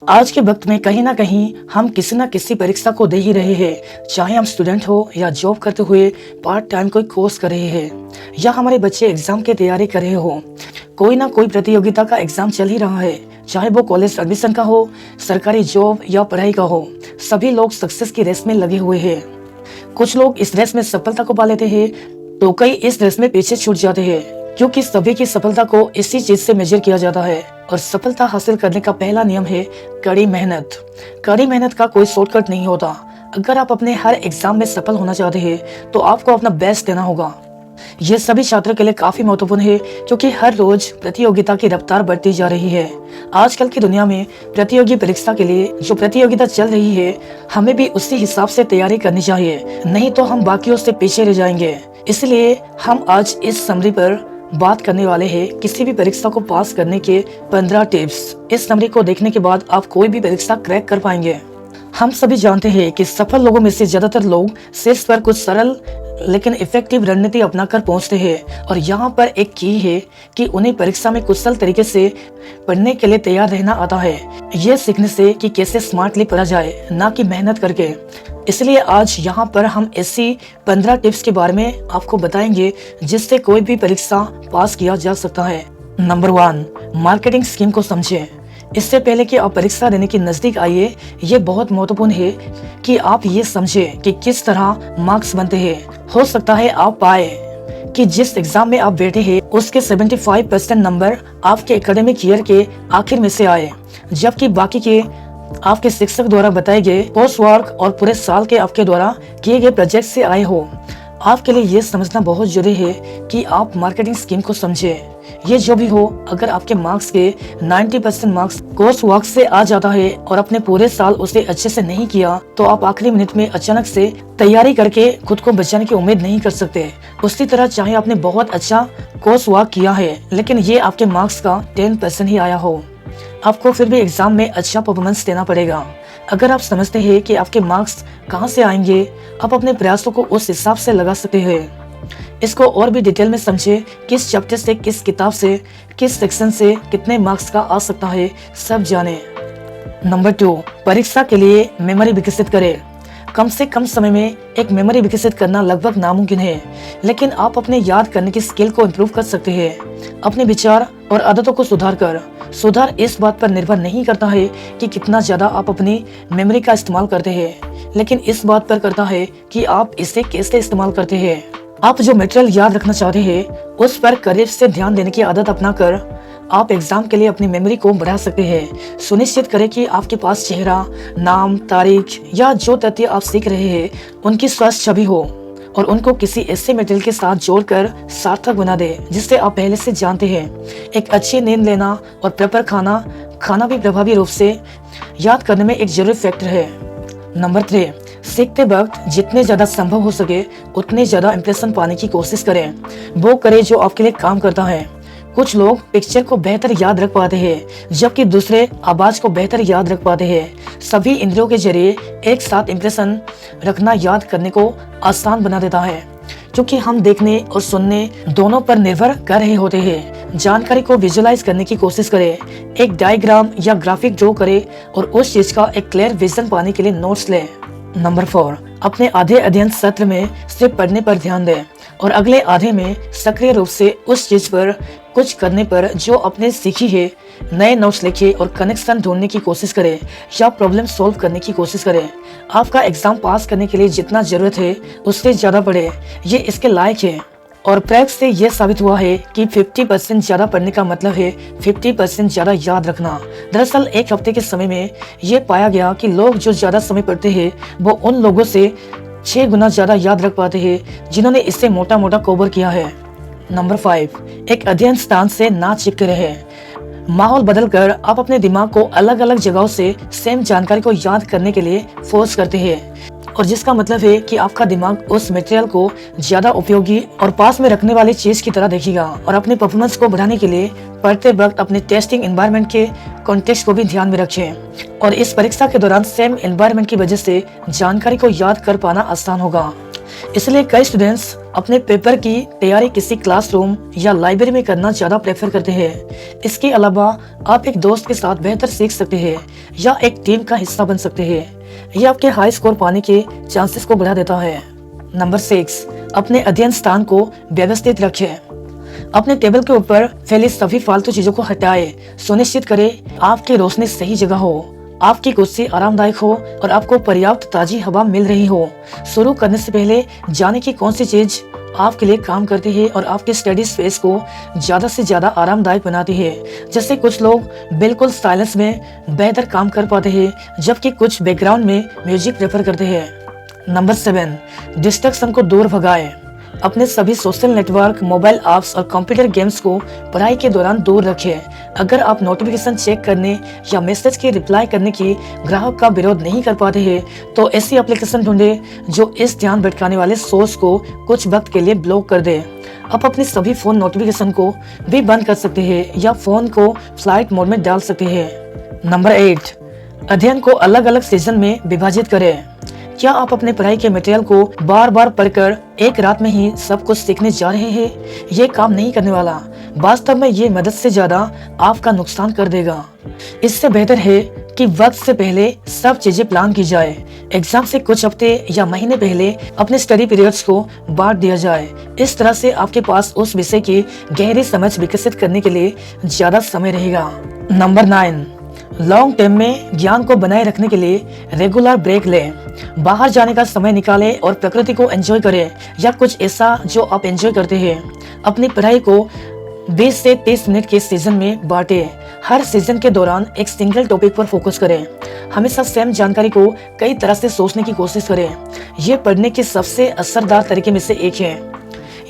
आज के वक्त में कहीं ना कहीं हम किसी न किसी परीक्षा को दे ही रहे हैं, चाहे हम स्टूडेंट हो या जॉब करते हुए पार्ट टाइम कोई कोर्स कर रहे हैं या हमारे बच्चे एग्जाम की तैयारी कर रहे हो। कोई ना कोई प्रतियोगिता का एग्जाम चल ही रहा है, चाहे वो कॉलेज एडमिशन का हो, सरकारी जॉब या पढ़ाई का हो। सभी लोग सक्सेस की रेस में लगे हुए हैं। कुछ लोग इस रेस में सफलता को पा लेते हैं तो कई इस रेस में पीछे छूट जाते हैं, क्योंकि सभी की सफलता को इसी चीज से मेजर किया जाता है। और सफलता हासिल करने का पहला नियम है कड़ी मेहनत। कड़ी मेहनत का कोई शॉर्टकट नहीं होता। अगर आप अपने हर एग्जाम में सफल होना चाहते हैं तो आपको अपना बेस्ट देना होगा। यह सभी छात्रों के लिए काफी महत्वपूर्ण है, क्योंकि हर रोज प्रतियोगिता की रफ्तार बढ़ती जा रही है। आजकल की दुनिया में प्रतियोगी परीक्षा के लिए जो प्रतियोगिता चल रही है, हमें भी उसी हिसाब से तैयारी करनी चाहिए, नहीं तो हम बाकियों से पीछे रह जाएंगे। इसलिए हम आज इस समरी पर बात करने वाले हैं किसी भी परीक्षा को पास करने के 15 टिप्स। इस समरी को देखने के बाद आप कोई भी परीक्षा क्रैक कर पाएंगे। हम सभी जानते हैं कि सफल लोगों में से ज्यादातर लोग शीर्ष पर कुछ सरल लेकिन इफेक्टिव रणनीति अपनाकर पहुंचते हैं। और यहाँ पर एक की है कि उन्हें परीक्षा में कुशल तरीके से पढ़ने के लिए तैयार रहना आता है। यह सीखने से कि कैसे स्मार्टली पढ़ा जाए, ना कि मेहनत करके। इसलिए आज यहाँ पर हम ऐसी 15 टिप्स के बारे में आपको बताएंगे जिससे कोई भी परीक्षा पास किया जा सकता है। नंबर 1, मार्केटिंग स्कीम को समझें। इससे पहले कि आप परीक्षा देने के नजदीक आइए, ये बहुत महत्वपूर्ण है कि आप ये समझें कि किस तरह मार्क्स बनते हैं। हो सकता है आप पाए कि जिस एग्जाम में आप बैठे हैं उसके 75% नंबर आपके एकेडमिक ईयर के आखिर में से आए, जबकि बाकी के आपके शिक्षक द्वारा बताए गए कोर्स वर्क और पूरे साल के आपके द्वारा किए गए प्रोजेक्ट से आए हो। आपके लिए ये समझना बहुत जरूरी है कि आप मार्केटिंग स्कीम को समझें। ये जो भी हो, अगर आपके मार्क्स के 90% मार्क्स कोर्स वर्क से आ जाता है और आपने पूरे साल उसे अच्छे से नहीं किया, तो आप आखिरी मिनट में अचानक से तैयारी करके खुद को बचाने की उम्मीद नहीं कर सकते। उसी तरह चाहे आपने बहुत अच्छा कोर्स वर्क किया है लेकिन ये आपके मार्क्स का 10% ही आया हो, आपको फिर भी एग्जाम में अच्छा परफॉर्मेंस देना पड़ेगा। अगर आप समझते हैं कि आपके मार्क्स कहां से आएंगे, आप अपने प्रयासों को उस हिसाब से लगा सकते हैं। इसको और भी डिटेल में समझें, किस चैप्टर से, किस किताब से, किस सेक्शन से कितने मार्क्स का आ सकता है, सब जाने। नंबर 2, परीक्षा के लिए मेमोरी विकसित करें। कम से कम समय में एक मेमोरी विकसित करना लगभग नामुमकिन है, लेकिन आप अपने याद करने की स्किल को इम्प्रूव कर सकते हैं अपने विचार और आदतों को सुधार कर। सुधार इस बात पर निर्भर नहीं करता है कि कितना ज्यादा आप अपनी मेमोरी का इस्तेमाल करते हैं, लेकिन इस बात पर करता है कि आप इसे कैसे इस्तेमाल करते हैं। आप जो मटेरियल याद रखना चाहते हैं उस पर करीब से ध्यान देने की आदत अपनाकर आप एग्जाम के लिए अपनी मेमोरी को बढ़ा सकते हैं। सुनिश्चित करें कि आपके पास चेहरा, नाम, तारीख या जो तथ्य आप सीख रहे हैं उनकी स्पष्ट छवि हो और उनको किसी ऐसे मटेरियल के साथ जोड़कर सार्थक बना दे जिससे आप पहले से जानते हैं। एक अच्छी नींद लेना और प्रॉपर खाना भी प्रभावी रूप से याद करने में एक जरूरी फैक्टर है। नंबर 3, सीखते वक्त जितने ज्यादा संभव हो सके उतने ज्यादा इंप्रेशन पाने की कोशिश करें। वो करें जो आपके लिए काम करता है। कुछ लोग पिक्चर को बेहतर याद रख पाते हैं, जबकि दूसरे आवाज को बेहतर याद रख पाते हैं। सभी इंद्रियों के जरिए एक साथ इंप्रेशन रखना याद करने को आसान बना देता है, क्योंकि हम देखने और सुनने दोनों पर निर्भर कर रहे होते हैं। जानकारी को विजुअलाइज करने की कोशिश करें, एक डायग्राम या ग्राफिक ड्रॉ करें और उस चीज का एक क्लियर विजन पाने के लिए नोट्स लें। नंबर 4, अपने आधे अध्ययन सत्र में सिर्फ पढ़ने पर ध्यान दें और अगले आधे में सक्रिय रूप से उस चीज पर कुछ करने पर जो आपने सीखी है। नए नोट्स लिखिए और कनेक्शन ढूंढने की कोशिश करें या प्रॉब्लम सॉल्व करने की कोशिश करें। आपका एग्जाम पास करने के लिए जितना जरूरत है उससे ज्यादा पढ़े, ये इसके लायक है। और प्रैक्टिस से यह साबित हुआ है कि 50% ज्यादा पढ़ने का मतलब है 50% ज्यादा याद रखना। दरअसल एक हफ्ते के समय में यह पाया गया कि लोग जो ज्यादा समय पढ़ते हैं वो उन लोगों से 6 गुना ज्यादा याद रख पाते हैं जिन्होंने इससे मोटा मोटा कवर किया है। नंबर 5, एक अध्ययन स्थान से ना चिपके रहे। माहौल बदलकर आप अपने दिमाग को अलग अलग जगहों से सेम जानकारी को याद करने के लिए फोर्स करते हैं, और जिसका मतलब है कि आपका दिमाग उस मटेरियल को ज्यादा उपयोगी और पास में रखने वाली चीज की तरह देखेगा। और अपने परफॉर्मेंस को बढ़ाने के लिए पढ़ते वक्त अपने टेस्टिंग एनवायरनमेंट के कॉन्टेक्स्ट को भी ध्यान में रखें। और इस परीक्षा के दौरान सेम एनवायरनमेंट की वजह से जानकारी को याद कर पाना आसान होगा। इसलिए कई स्टूडेंट्स अपने पेपर की तैयारी किसी क्लासरूम या लाइब्रेरी में करना ज्यादा प्रेफर करते हैं। इसके अलावा आप एक दोस्त के साथ बेहतर सीख सकते हैं या एक टीम का हिस्सा बन सकते हैं। यह आपके हाई स्कोर पाने के चांसेस को बढ़ा देता है। नंबर 6, अपने अध्ययन स्थान को व्यवस्थित रखें। अपने टेबल के ऊपर फैली सभी फालतू चीजों को हटाएं। सुनिश्चित करें आपकी रोशनी सही जगह हो, आपकी कुर्सी आरामदायक हो और आपको पर्याप्त ताजी हवा मिल रही हो। शुरू करने से पहले जाने की कौन सी चीज आपके लिए काम करती है और आपके स्टडी स्पेस को ज्यादा से ज्यादा आरामदायक बनाती है। जैसे कुछ लोग बिल्कुल साइलेंस में बेहतर काम कर पाते हैं, जबकि कुछ बैकग्राउंड में म्यूजिक प्रेफर करते हैं। नंबर 7, डिस्ट्रैक्शन को दूर भगाएं। अपने सभी सोशल नेटवर्क, मोबाइल ऐप्स और कंप्यूटर गेम्स को पढ़ाई के दौरान दूर रखें। अगर आप नोटिफिकेशन चेक करने या मैसेज के रिप्लाई करने की ग्राहक का विरोध नहीं कर पाते हैं, तो ऐसी एप्लीकेशन ढूंढें जो इस ध्यान भटकाने वाले सोर्स को कुछ वक्त के लिए ब्लॉक कर दे। आप अपने सभी फोन नोटिफिकेशन को भी बंद कर सकते हैं या फोन को फ्लाइट मोड में डाल सकते हैं। नंबर 8, अध्ययन को अलग अलग सीजन में विभाजित करें। क्या आप अपने पढ़ाई के मटेरियल को बार बार पढ़कर एक रात में ही सब कुछ सीखने जा रहे हैं? ये काम नहीं करने वाला। वास्तव में ये मदद से ज्यादा आपका नुकसान कर देगा। इससे बेहतर है कि वक्त से पहले सब चीजें प्लान की जाए। एग्जाम से कुछ हफ्ते या महीने पहले अपने स्टडी पीरियड्स को बांट दिया जाए। इस तरह से आपके पास उस विषय की गहरी समझ विकसित करने के लिए ज्यादा समय रहेगा। नंबर 9, लॉन्ग टर्म में ज्ञान को बनाए रखने के लिए रेगुलर ब्रेक लें। बाहर जाने का समय निकालें और प्रकृति को एंजॉय करें या कुछ ऐसा जो आप एंजॉय करते हैं। अपनी पढ़ाई को 20 से 30 मिनट के सीजन में बांटें। हर सीजन के दौरान एक सिंगल टॉपिक पर फोकस करें। हमेशा सेम जानकारी को कई तरह से सोचने की कोशिश करें। यह पढ़ने के सबसे असरदार तरीके में से एक है।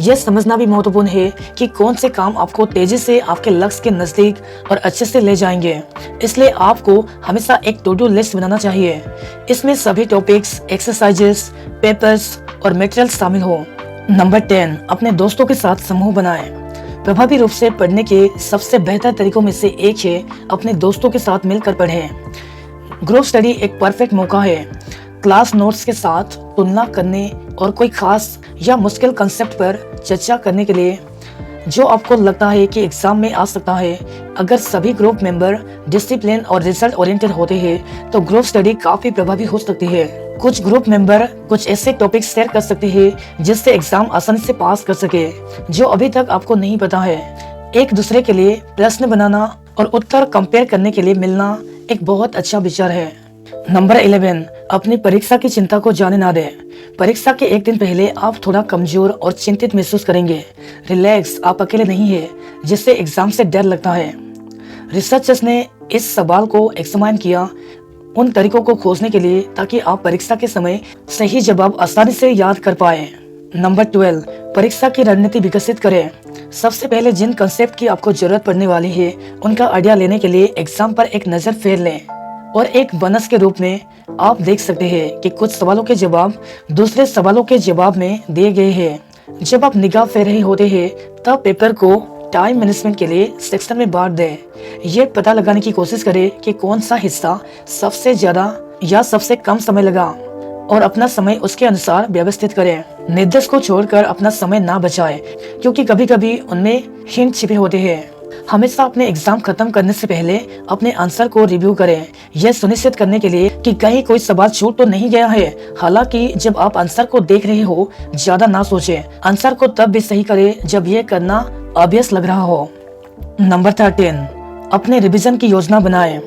यह समझना भी महत्वपूर्ण है कि कौन से काम आपको तेजी से आपके लक्ष्य के नजदीक और अच्छे से ले जाएंगे। इसलिए आपको हमेशा एक टू डू लिस्ट बनाना चाहिए। इसमें सभी टॉपिक्स, एक्सरसाइजेस, पेपर्स और मटेरियल शामिल हो। नंबर 10, अपने दोस्तों के साथ समूह बनाएं। प्रभावी रूप से पढ़ने के सबसे बेहतर तरीकों में से एक है अपने दोस्तों के साथ मिलकर पढ़ें। ग्रुप स्टडी एक परफेक्ट मौका है क्लास नोट्स के साथ तुलना करने और कोई खास या मुश्किल कंसेप्ट पर चर्चा करने के लिए जो आपको लगता है कि एग्जाम में आ सकता है। अगर सभी ग्रुप मेंबर डिसिप्लिन और रिजल्ट ओरिएंटेड होते हैं तो ग्रुप स्टडी काफी प्रभावी हो सकती है। कुछ ग्रुप मेंबर कुछ ऐसे टॉपिक शेयर कर सकते हैं जिससे एग्जाम आसानी से पास कर सके जो अभी तक आपको नहीं पता है। एक दूसरे के लिए प्रश्न बनाना और उत्तर कंपेयर करने के लिए मिलना एक बहुत अच्छा विचार है। नंबर 11, अपनी परीक्षा की चिंता को जाने ना दें। परीक्षा के एक दिन पहले आप थोड़ा कमजोर और चिंतित महसूस करेंगे। रिलैक्स, आप अकेले नहीं है जिससे एग्जाम से डर लगता है। रिसर्चर्स ने इस सवाल को एग्जामिन किया उन तरीकों को खोजने के लिए ताकि आप परीक्षा के समय सही जवाब आसानी से याद कर पाए। नंबर 12, परीक्षा की रणनीति विकसित करें। सबसे पहले जिन कंसेप्ट की आपको जरूरत पड़ने वाली है उनका आइडिया लेने के लिए एग्जाम पर एक नजर फेर लें और एक बोनस के रूप में आप देख सकते हैं कि कुछ सवालों के जवाब दूसरे सवालों के जवाब में दिए गए हैं। जब आप निगाह फेर रहे होते हैं तब पेपर को टाइम मैनेजमेंट के लिए सेक्शन में बांट दें। ये पता लगाने की कोशिश करें कि कौन सा हिस्सा सबसे ज्यादा या सबसे कम समय लगा और अपना समय उसके अनुसार व्यवस्थित करें। निर्देश को छोड़कर अपना समय ना बचाएं क्योंकि कभी कभी उनमें हिंट छिपे होते हैं। हमेशा अपने एग्जाम खत्म करने से पहले अपने आंसर को रिव्यू करें, यह सुनिश्चित करने के लिए कि कहीं कोई सवाल छूट तो नहीं गया है। हालांकि जब आप आंसर को देख रहे हो ज्यादा ना सोचें। आंसर को तब भी सही करें जब यह करना ऑब्वियस लग रहा हो। नंबर 13, अपने रिवीजन की योजना बनाएं।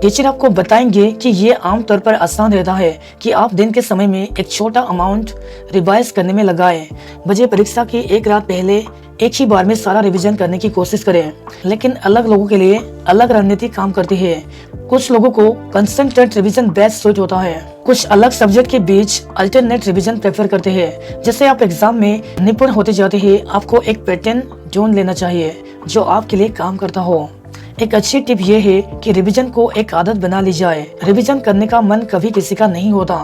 टीचर आपको बताएंगे कि ये आमतौर पर आसान रहता है कि आप दिन के समय में एक छोटा अमाउंट रिवाइज करने में लगाएं। बजाय परीक्षा की एक रात पहले एक ही बार में सारा रिवीजन करने की कोशिश करें। लेकिन अलग लोगों के लिए अलग रणनीति काम करती है। कुछ लोगों को कंसंट्रेट रिवीजन बेस्ट सूट होता है। कुछ अलग सब्जेक्ट के बीच अल्टरनेट रिवीजन प्रेफर करते हैं। जैसे आप एग्जाम में निपुण होते जाते हैं, आपको एक पैटर्न ढूंढ लेना चाहिए जो आपके लिए काम करता हो। एक अच्छी टिप ये है कि रिवीजन को एक आदत बना ली जाए। रिवीजन करने का मन कभी किसी का नहीं होता,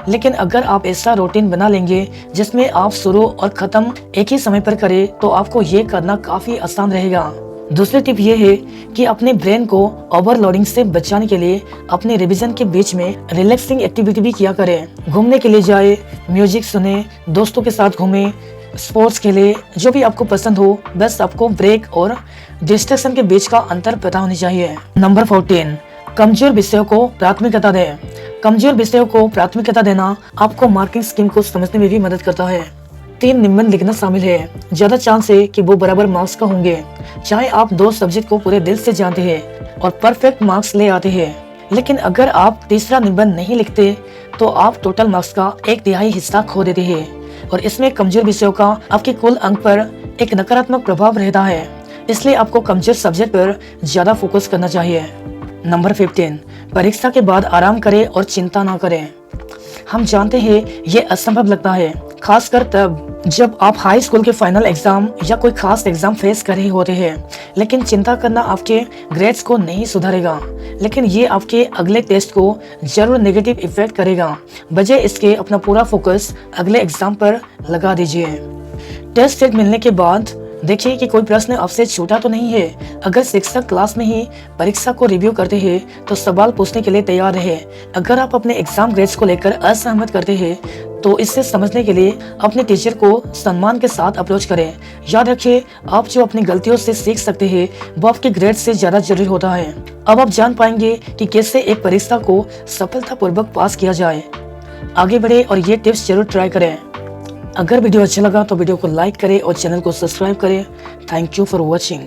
लेकिन अगर आप ऐसा रूटीन बना लेंगे जिसमें आप शुरू और खत्म एक ही समय पर करें तो आपको ये करना काफी आसान रहेगा। दूसरी टिप ये है कि अपने ब्रेन को ओवरलोडिंग से बचाने के लिए अपने रिवीजन के बीच में रिलैक्सिंग एक्टिविटी भी किया करें। घूमने के लिए जाए, म्यूजिक सुने, दोस्तों के साथ घूमे, स्पोर्ट्स खेले, जो भी आपको पसंद हो। बस आपको ब्रेक और डिस्ट्रैक्शन के बीच का अंतर पता होनी चाहिए। नंबर 14, कमजोर विषयों को प्राथमिकता दें। कमजोर विषयों को प्राथमिकता देना आपको मार्किंग स्कीम को समझने में भी मदद करता है। 3 निबंध लिखना शामिल है। ज्यादा चांस है कि वो बराबर मार्क्स का होंगे। चाहे आप 2 सब्जेक्ट को पूरे दिल से जानते हैं और परफेक्ट मार्क्स ले आते हैं, लेकिन अगर आप तीसरा निबंध नहीं लिखते तो आप टोटल मार्क्स का 1/3 हिस्सा खो देते हैं और इसमें कमजोर विषयों का आपके कुल अंक पर एक नकारात्मक प्रभाव रहता है। इसलिए आपको कमजोर सब्जेक्ट पर ज्यादा फोकस करना चाहिए। नंबर 15, परीक्षा के बाद आराम करें और चिंता ना करें। हम जानते हैं ये असंभव लगता है, खासकर तब जब आप हाई स्कूल के फाइनल एग्जाम या कोई खास एग्जाम फेस कर रहे होते हैं। लेकिन चिंता करना आपके ग्रेड्स को नहीं सुधारेगा, लेकिन ये आपके अगले टेस्ट को जरूर नेगेटिव इफेक्ट करेगा। बजाय इसके अपना पूरा फोकस अगले एग्जाम पर लगा दीजिए। टेस्ट सेट मिलने के बाद देखिए कि कोई प्रश्न आपसे छूटा तो नहीं है। अगर शिक्षक क्लास में ही परीक्षा को रिव्यू करते हैं तो सवाल पूछने के लिए तैयार रहे। अगर आप अपने एग्जाम ग्रेड्स को लेकर असहमत करते हैं तो इससे समझने के लिए अपने टीचर को सम्मान के साथ अप्रोच करें। याद रखिए, आप जो अपनी गलतियों से सीख सकते हैं वो आपके ग्रेड से ज्यादा जरूरी होता है। अब आप जान पाएंगे कि कैसे एक परीक्षा को सफलतापूर्वक पास किया जाए। आगे बढ़े और ये टिप्स जरूर ट्राई करें। अगर वीडियो अच्छा लगा तो वीडियो को लाइक करें और चैनल को सब्सक्राइब करें। Thank you for watching.